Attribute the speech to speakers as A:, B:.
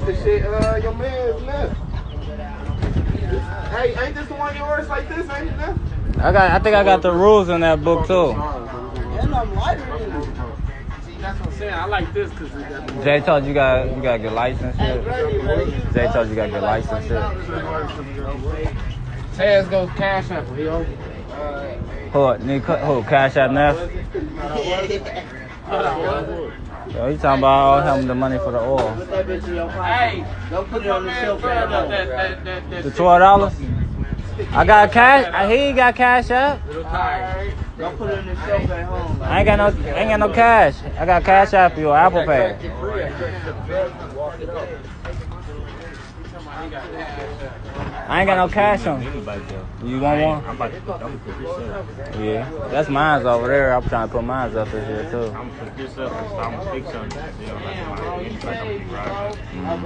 A: the shit your man's left. Hey, ain't this the one yours like this, ain't it?
B: I think I got the rules in that book too.
A: And I'm lighter than it. That's what I'm saying. I like this because
B: Jay told you got good license shit. Jay told you got good license shit.
A: Taz goes cash up, yo.
B: Who? Cash App Neff? Yo, he talking about him the money for the oil.
A: Hey, don't put it on the shelf.
B: The $12? I got cash. He ain't got Cash App.
A: Don't put it on the shelf at home.
B: I ain't got no cash. I got Cash App for your Apple Pay. I ain't got no cash on. You want one? Yeah, that's mine's over there. I'm trying to put mine's up this here too.
C: I'm gonna put this up and I'm gonna fix something.